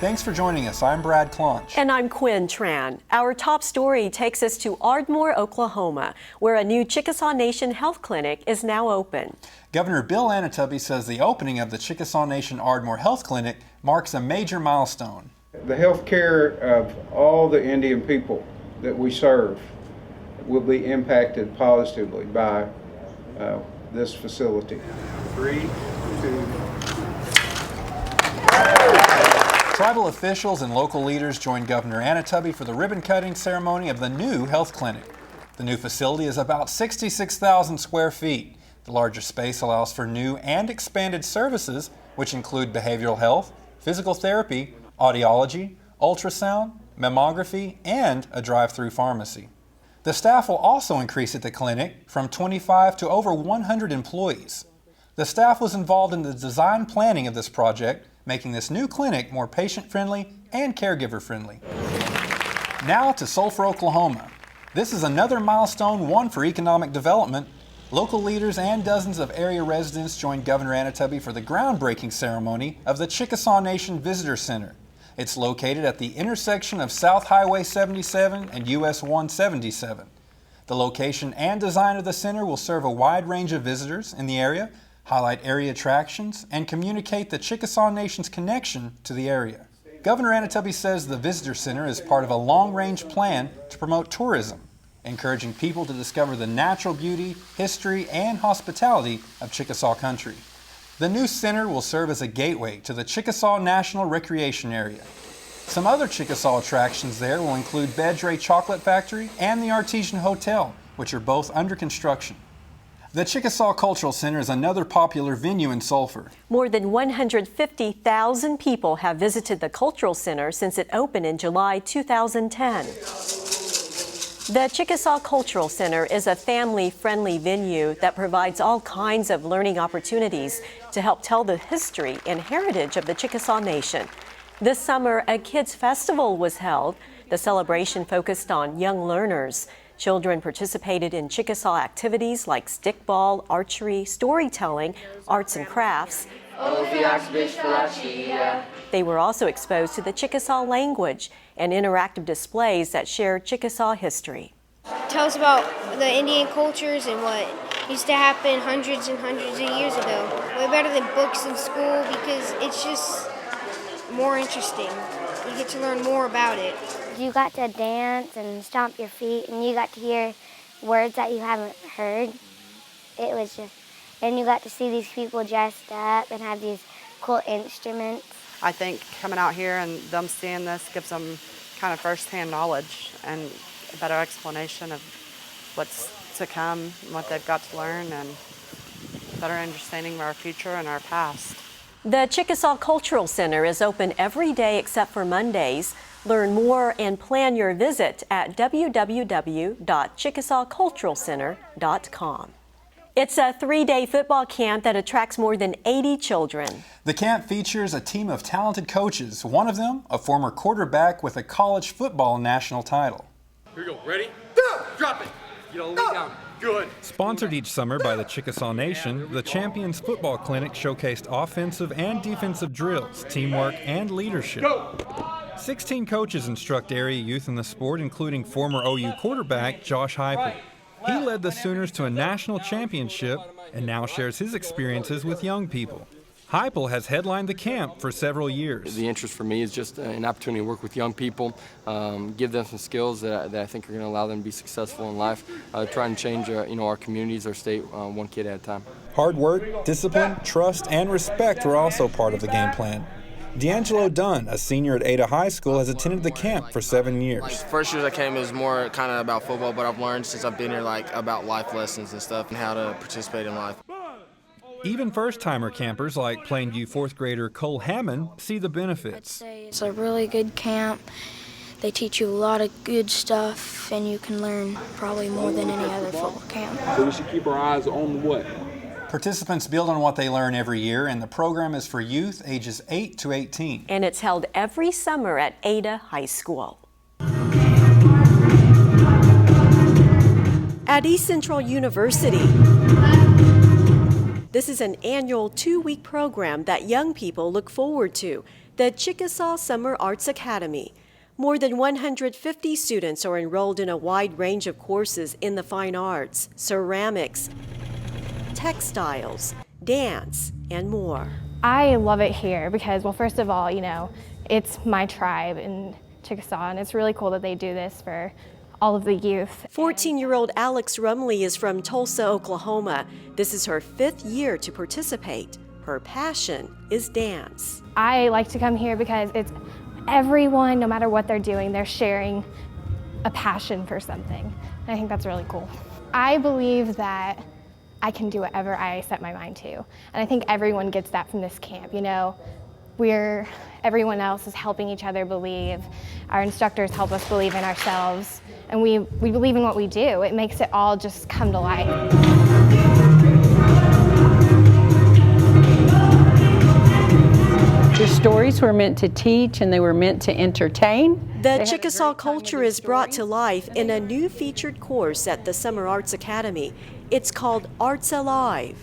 Thanks for joining us. I'm Brad Clonch. And I'm Quin Tran. Our top story takes us to Ardmore, Oklahoma, where a new Chickasaw Nation Health Clinic is now open. Governor Bill Anatubby says the opening of the Chickasaw Nation Ardmore Health Clinic marks a major milestone. The health care of all the Indian people that we serve will be impacted positively by this facility. 3, 2. Tribal officials and local leaders joined Governor Anatubby for the ribbon-cutting ceremony of the new health clinic. The new facility is about 66,000 square feet. The larger space allows for new and expanded services, which include behavioral health, physical therapy, audiology, ultrasound, mammography, and a drive-through pharmacy. The staff will also increase at the clinic from 25 to over 100 employees. The staff was involved in the design planning of this project, making this new clinic more patient-friendly and caregiver-friendly. Now to Sulphur, Oklahoma. This is another milestone, one for economic development. Local leaders and dozens of area residents joined Governor Anatubby for the groundbreaking ceremony of the Chickasaw Nation Visitor Center. It's located at the intersection of South Highway 77 and US 177. The location and design of the center will serve a wide range of visitors in the area, highlight area attractions, and communicate the Chickasaw Nation's connection to the area. Governor Anatubby says the Visitor Center is part of a long-range plan to promote tourism, encouraging people to discover the natural beauty, history, and hospitality of Chickasaw country. The new center will serve as a gateway to the Chickasaw National Recreation Area. Some other Chickasaw attractions there will include Bedre Chocolate Factory and the Artesian Hotel, which are both under construction. The Chickasaw Cultural Center is another popular venue in Sulphur. More than 150,000 people have visited the Cultural Center since it opened in July 2010. The Chickasaw Cultural Center is a family-friendly venue that provides all kinds of learning opportunities to help tell the history and heritage of the Chickasaw Nation. This summer, a kids' festival was held. The celebration focused on young learners. Children participated in Chickasaw activities like stickball, archery, storytelling, arts and crafts. They were also exposed to the Chickasaw language and interactive displays that share Chickasaw history. Tell us about the Indian cultures and what used to happen hundreds and hundreds of years ago. Way better than books in school because it's just more interesting. You get to learn more about it. You got to dance and stomp your feet, and you got to hear words that you haven't heard. It was just, and you got to see these people dressed up and have these cool instruments. I think coming out here and them seeing this gives them kind of first-hand knowledge and a better explanation of what's to come and what they've got to learn and better understanding of our future and our past. The Chickasaw Cultural Center is open every day except for Mondays. Learn more and plan your visit at www.chickasawculturalcenter.com. It's a 3-day football camp that attracts more than 80 children. The camp features a team of talented coaches, one of them a former quarterback with a college football national title. Here we go. Ready? Go! Drop it. Get all the way down. Good. Sponsored each summer by the Chickasaw Nation, the Champions Football Clinic showcased offensive and defensive drills, teamwork, and leadership. Go! 16 coaches instruct area youth in the sport, including former OU quarterback Josh Heupel. He led the Sooners to a national championship and now shares his experiences with young people. Heupel has headlined the camp for several years. The interest for me is just an opportunity to work with young people, give them some skills that I think are going to allow them to be successful in life, try and change our communities, our state, one kid at a time. Hard work, discipline, trust, and respect were also part of the game plan. D'Angelo Dunn, a senior at Ada High School, has attended the camp for 7 years. First years I came, it was more kind of about football, but I've learned since I've been here about life lessons and stuff and how to participate in life. Even first-timer campers like Plainview 4th grader Cole Hammond see the benefits. I'd say it's a really good camp. They teach you a lot of good stuff, and you can learn probably more than any other football camp. So we should keep our eyes on what? Participants build on what they learn every year, and the program is for youth ages 8 to 18. And it's held every summer at Ada High School. At East Central University, this is an annual 2-week program that young people look forward to. the Chickasaw Summer Arts Academy. More than 150 students are enrolled in a wide range of courses in the fine arts, ceramics, textiles, dance, and more. I love it here because, well, first of all, it's my tribe in Chickasaw, and it's really cool that they do this for all of the youth. 14-year-old Alex Rumley is from Tulsa, Oklahoma. This is her 5th year to participate. Her passion is dance. I like to come here because it's everyone, no matter what they're doing, they're sharing a passion for something. And I think that's really cool. I believe that I can do whatever I set my mind to. And I think everyone gets that from this camp. Everyone else is helping each other believe. Our instructors help us believe in ourselves. And we believe in what we do. It makes it all just come to life. The stories were meant to teach and they were meant to entertain. The Chickasaw culture is brought to life in a new featured course at the Summer Arts Academy. It's called Arts Alive.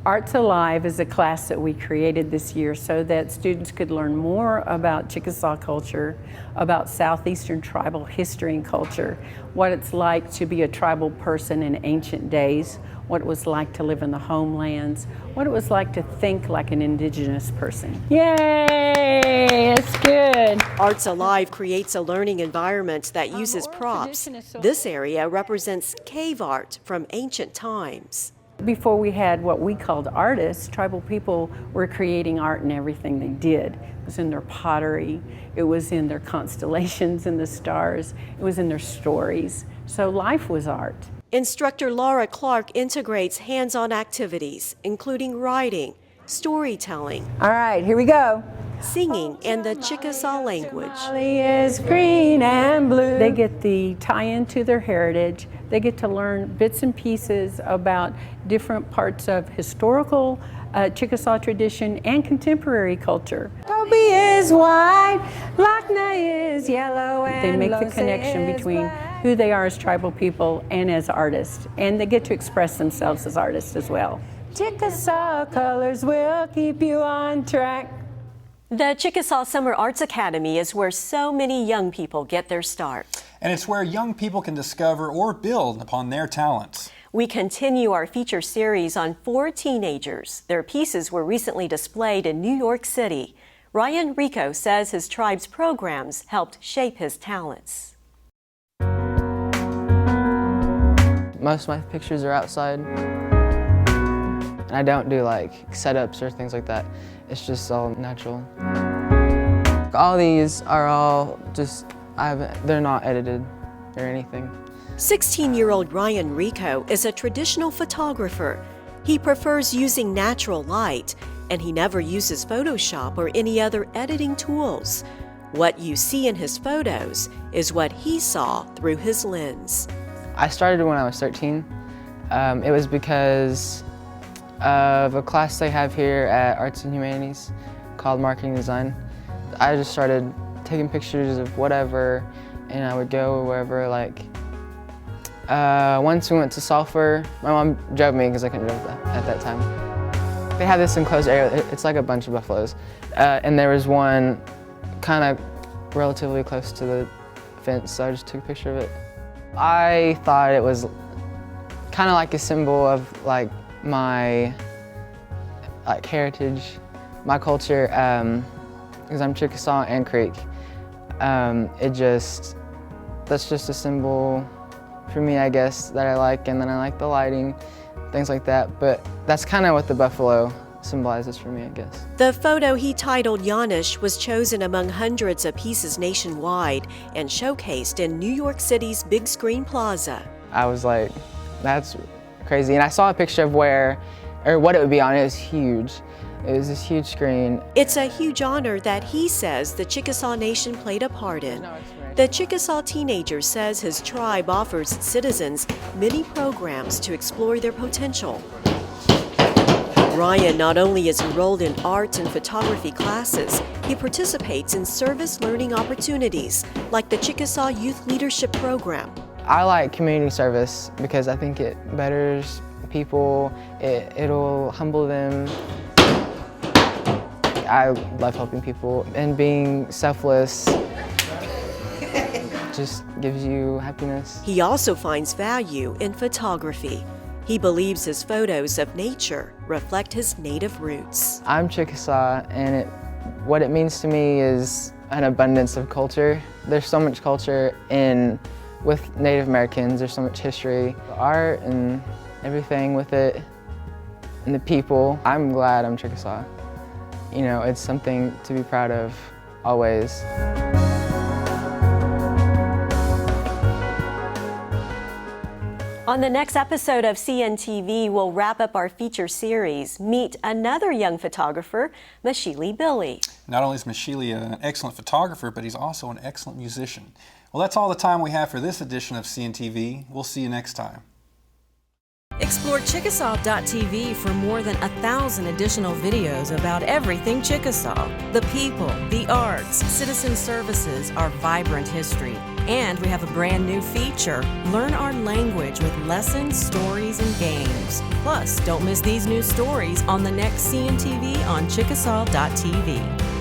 Arts Alive is a class that we created this year so that students could learn more about Chickasaw culture, about Southeastern tribal history and culture, what it's like to be a tribal person in ancient days, what it was like to live in the homelands, what it was like to think like an indigenous person. Yay, that's good. Arts Alive creates a learning environment that uses props. This area represents cave art from ancient times. Before we had what we called artists, tribal people were creating art in everything they did. It was in their pottery, it was in their constellations and the stars, it was in their stories. So life was art. Instructor Laura Clark integrates hands-on activities, including writing, storytelling, all right, here we go. Singing, and the Chickasaw language. Is green and blue. They get the tie-in to their heritage. They get to learn bits and pieces about different parts of historical Chickasaw tradition and contemporary culture. Toby is white, Lochna is yellow, and they make the connection between who they are as tribal people and as artists, and they get to express themselves as artists as well. Chickasaw colors will keep you on track. The Chickasaw Summer Arts Academy is where so many young people get their start. And it's where young people can discover or build upon their talents. We continue our feature series on 4 teenagers. Their pieces were recently displayed in New York City. Ryan Rico says his tribe's programs helped shape his talents. Most of my pictures are outside. And I don't do like setups or things like that. It's just all natural. All these are all just, they're not edited or anything. 16-year-old Ryan Rico is a traditional photographer. He prefers using natural light, and he never uses Photoshop or any other editing tools. What you see in his photos is what he saw through his lens. I started when I was 13. It was because of a class they have here at Arts and Humanities called Marketing Design. I just started taking pictures of whatever, and I would go wherever. Once we went to Sulphur, my mom drove me because I couldn't drive at that time. They have this enclosed area, it's like a bunch of buffaloes, and there was one kind of relatively close to the fence, so I just took a picture of it. I thought it was kind of like a symbol of my heritage, my culture, because I'm Chickasaw and Creek. That's just a symbol for me, I guess, that I like, and then I like the lighting, things like that, but that's kind of what the buffalo symbolizes for me, I guess. The photo he titled Yanish was chosen among hundreds of pieces nationwide and showcased in New York City's Big Screen Plaza. I was like, that's crazy, and I saw a picture of what it would be on. It was huge. It was this huge screen. It's a huge honor that he says the Chickasaw Nation played a part in. The Chickasaw teenager says his tribe offers citizens many programs to explore their potential. Ryan not only is enrolled in art and photography classes, he participates in service learning opportunities like the Chickasaw Youth Leadership Program. I like community service because I think it betters people, it'll humble them. I love helping people, and being selfless just gives you happiness. He also finds value in photography. He believes his photos of nature reflect his native roots. I'm Chickasaw, and what it means to me is an abundance of culture. There's so much culture with Native Americans. There's so much history, art, and everything with it, and the people. I'm glad I'm Chickasaw. You know, it's something to be proud of always. On the next episode of CNTV, we'll wrap up our feature series. Meet another young photographer, Mashili Billy. Not only is Mashili an excellent photographer, but he's also an excellent musician. Well, that's all the time we have for this edition of CNTV. We'll see you next time. Explore Chickasaw.tv for more than 1,000 additional videos about everything Chickasaw. The people, the arts, citizen services, our vibrant history. And we have a brand new feature, Learn Our Language with lessons, stories, and games. Plus, don't miss these new stories on the next CNTV on Chickasaw.tv.